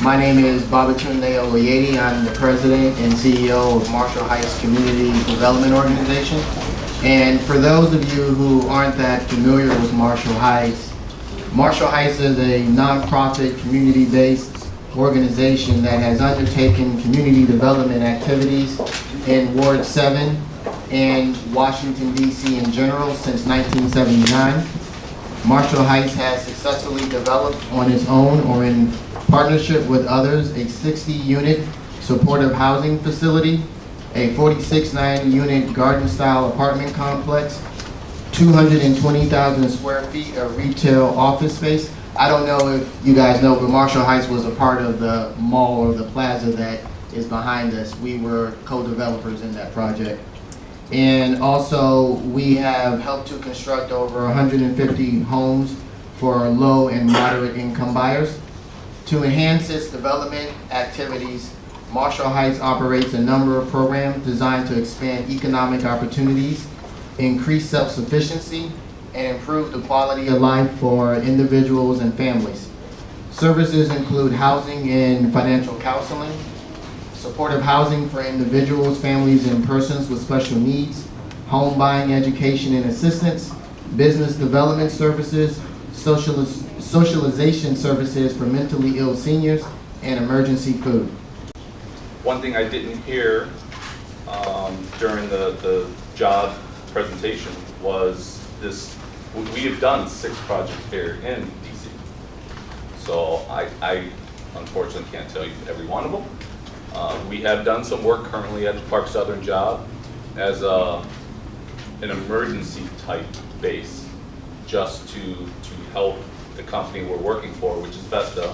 My name is Babatunde Oloyede. I'm the president and CEO of Marshall Heights Community Development Organization. And for those of you who aren't that familiar with Marshall Heights is a nonprofit, community-based organization that has undertaken community development activities in Ward 7 and Washington, D.C. in general since 1979. Marshall Heights has successfully developed on its own or in partnership with others a 60-unit supportive housing facility, a 46-unit garden-style apartment complex, 220,000 square feet of retail office space. I don't know if you guys know, but Marshall Heights was a part of the mall or the plaza that is behind us. We were co-developers in that project. And also, we have helped to construct over 150 homes for low and moderate income buyers. To enhance its development activities, Marshall Heights operates a number of programs designed to expand economic opportunities, increase self-sufficiency, and improve the quality of life for individuals and families. Services include housing and financial counseling, supportive housing for individuals, families, and persons with special needs, home buying, education, and assistance, business development services, socialization services for mentally ill seniors, and emergency food. One thing I didn't hear during the job presentation was this: we have done 6 projects here in DC. So I unfortunately can't tell you every one of them. We have done some work currently at the Park Southern job as an emergency type base, just to help the company we're working for, which is Vesta.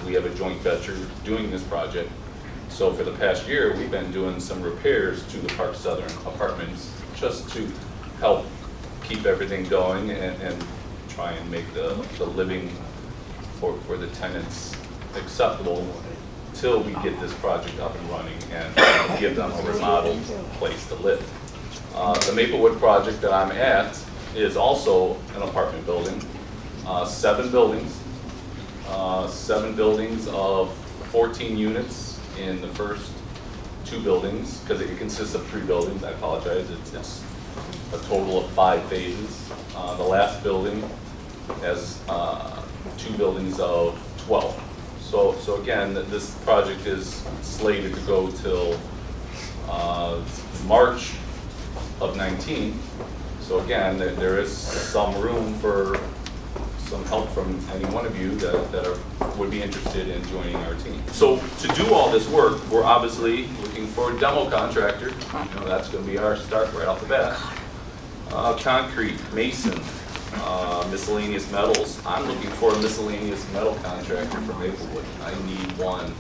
We have a joint venture doing this project. So for the past year, we've been doing some repairs to the Park Southern apartments just to help keep everything going and try and make the living for the tenants acceptable till we get this project up and running and give them a remodeled place to live. The Maplewood project that I'm at is also an apartment building. 7 buildings. 7 buildings of 14 units in the first 2 buildings, because it consists of 3 buildings. I apologize. It's a total of 5 phases. The last building has 2 buildings of 12. So again, this project is slated to go till March of 19. So again, there is some room for some help from any one of you that would be interested in joining our team. So to do all this work, we're obviously looking for a demo contractor. You know, that's going to be our start right off the bat. Concrete, mason, miscellaneous metals. I'm looking for a miscellaneous metal contractor from Maplewood. I need one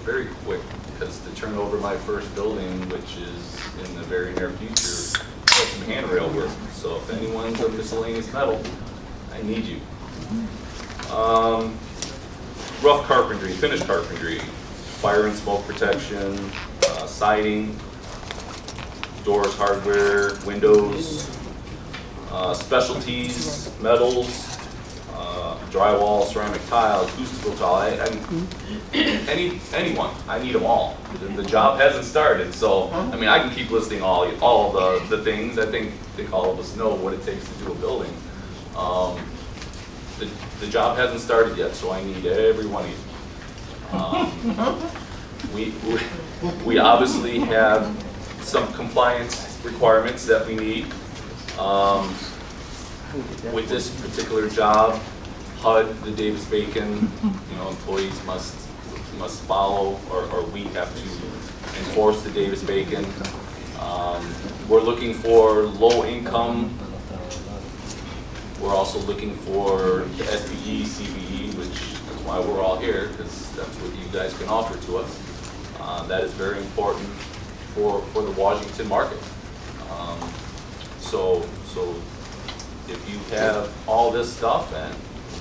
very quick, because to turn over my first building, which is in the very near future, have some handrail work. So if anyone's a miscellaneous metal, I need you. Rough carpentry, finished carpentry, fire and smoke protection, siding, doors, hardware, windows, specialties, metals, drywall, ceramic tile, acoustical tile. Anyone. I need them all. The job hasn't started, so I mean I can keep listing all the things. I think all of us know what it takes to do a building. The job hasn't started yet, so I need every one of you. We obviously have some compliance requirements that we need. With this particular job, HUD, the Davis-Bacon, employees must follow, or we have to enforce the Davis-Bacon. We're looking for low income. We're also looking for the SBE, CBE, which is why we're all here, because that's what you guys can offer to us. That is very important for the Washington market. So if you have all this stuff and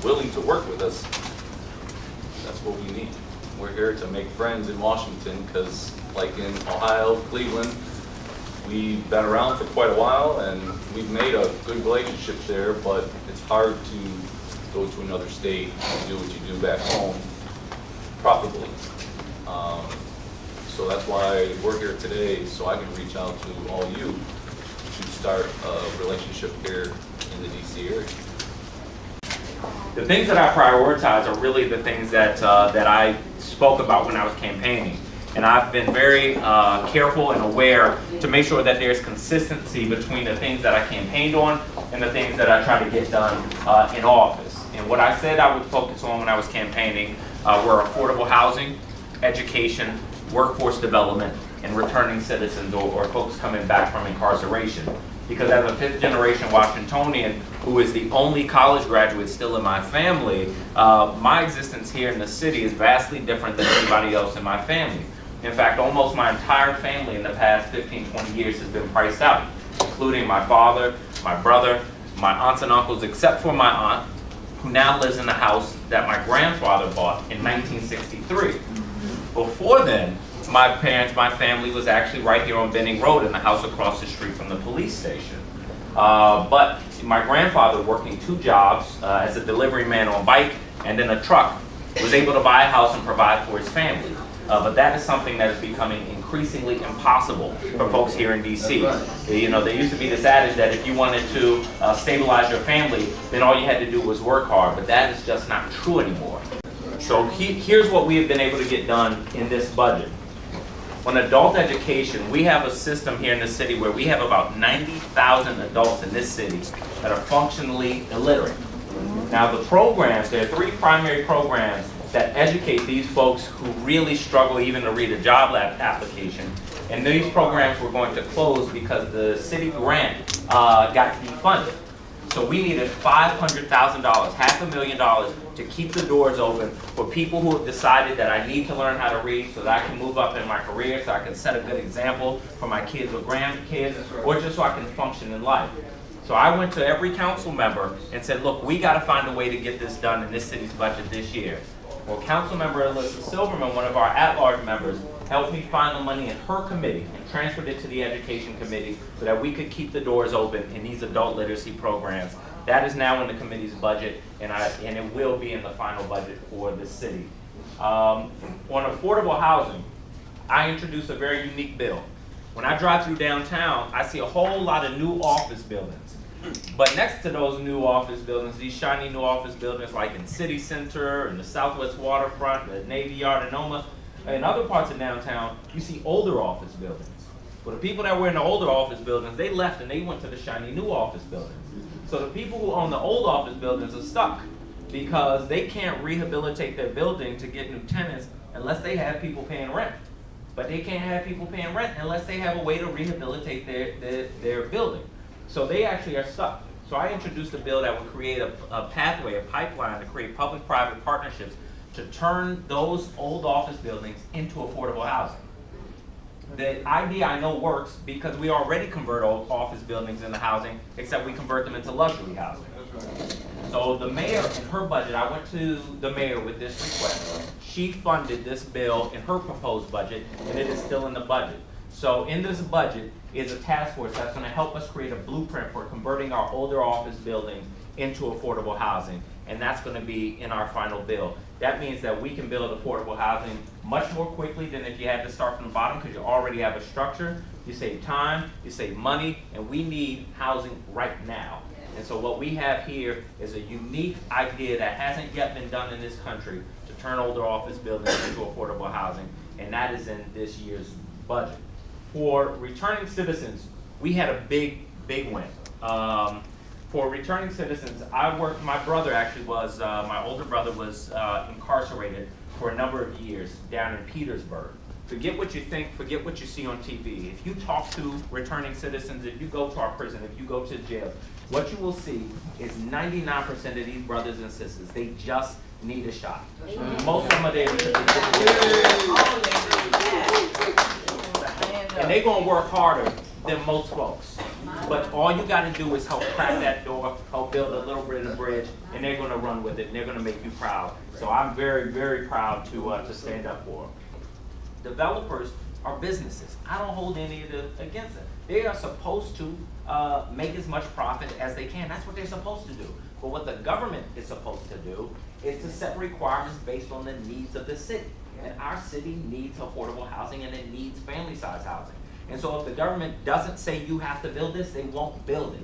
willing to work with us, that's what we need. We're here to make friends in Washington, because like in Ohio, Cleveland, we've been around for quite a while and we've made a good relationship there, but it's hard to go to another state and do what you do back home profitably. So that's why we're here today, so I can reach out to all you to start a relationship here in the DC area. The things that I prioritize are really the things that I spoke about when I was campaigning. And I've been very careful and aware to make sure that there's consistency between the things that I campaigned on and the things that I try to get done in office. And what I said I would focus on when I was campaigning were affordable housing, education, workforce development, and returning citizens or folks coming back from incarceration. Because as a fifth generation Washingtonian who is the only college graduate still in my family, my existence here in the city is vastly different than anybody else in my family. In fact, almost my entire family in the past 15, 20 years has been priced out, including my father, my brother, my aunts and uncles, except for my aunt, who now lives in the house that my grandfather bought in 1963. Before then, my parents, my family was actually right here on Benning Road in the house across the street from the police station. But my grandfather, working 2 jobs as a delivery man on bike and then a truck, was able to buy a house and provide for his family. But that is something that is becoming increasingly impossible for folks here in DC. You know, there used to be this adage that if you wanted to stabilize your family, then all you had to do was work hard, but that is just not true anymore. So here's what we have been able to get done in this budget. On adult education, we have a system here in the city where we have about 90,000 adults in this city that are functionally illiterate. Now the programs, there are 3 primary programs that educate these folks who really struggle even to read a job application. And these programs were going to close because the city grant got defunded. So we needed $500,000, $500,000 to keep the doors open for people who have decided that I need to learn how to read so that I can move up in my career, so I can set a good example for my kids or grandkids, or just so I can function in life. So I went to every council member and said, look, we got to find a way to get this done in this city's budget this year. Well, Councilmember Alyssa Silverman, one of our at-large members, helped me find the money in her committee and transferred it to the Education Committee so that we could keep the doors open in these adult literacy programs. That is now in the committee's budget, and it will be in the final budget for the city. On affordable housing, I introduced a very unique bill. When I drive through downtown, I see a whole lot of new office buildings. But next to those new office buildings, these shiny new office buildings like in City Center and the Southwest Waterfront, the Navy Yard in Oma, and other parts of downtown, you see older office buildings. Well, the people that were in the older office buildings, they left and they went to the shiny new office buildings. So the people who own the old office buildings are stuck because they can't rehabilitate their building to get new tenants unless they have people paying rent. But they can't have people paying rent unless they have a way to rehabilitate their building. So they actually are stuck. So I introduced a bill that would create a pathway, a pipeline to create public-private partnerships to turn those old office buildings into affordable housing. The idea I know works because we already convert old office buildings into housing, except we convert them into luxury housing. So the mayor, in her budget, I went to the mayor with this request. She funded this bill in her proposed budget, and it is still in the budget. So in this budget is a task force that's going to help us create a blueprint for converting our older office buildings into affordable housing, and that's going to be in our final bill. That means that we can build affordable housing much more quickly than if you had to start from the bottom because you already have a structure. You save time, you save money, and we need housing right now. And so what we have here is a unique idea that hasn't yet been done in this country to turn older office buildings into affordable housing, and that is in this year's budget. For returning citizens, we had a big win. For returning citizens, my brother actually was, my older brother was incarcerated for a number of years down in Petersburg. Forget what you think, forget what you see on TV. If you talk to returning citizens, if you go to our prison, if you go to jail, what you will see is 99% of these brothers and sisters, they just need a shot. Most of them are there because and they're going to work harder than most folks. But all you got to do is help crack that door, help build a little bit of bridge, and they're going to run with it, and they're going to make you proud. So I'm very, very proud to stand up for them. Developers are businesses. I don't hold any of it against them. They are supposed to make as much profit as they can. That's what they're supposed to do. But what the government is supposed to do is to set requirements based on the needs of the city. And our city needs affordable housing and it needs family-size housing. And so if the government doesn't say you have to build this, they won't build it.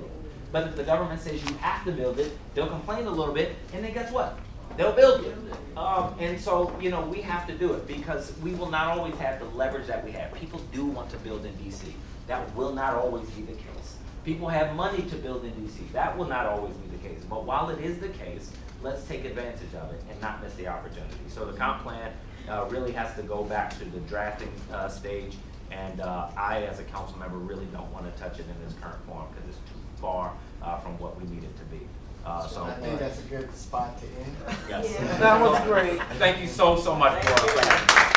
But if the government says you have to build it, they'll complain a little bit, and then guess what? They'll build it. And so, you know, we have to do it because we will not always have the leverage that we have. People do want to build in DC. That will not always be the case. People have money to build in DC. That will not always be the case. But while it is the case, let's take advantage of it and not miss the opportunity. So the comp plan really has to go back to the drafting stage. And I, as a council member, really don't want to touch it in this current form because it's too far from what we need it to be. So I think that's a good spot to end. yes. That was great. Thank you so much for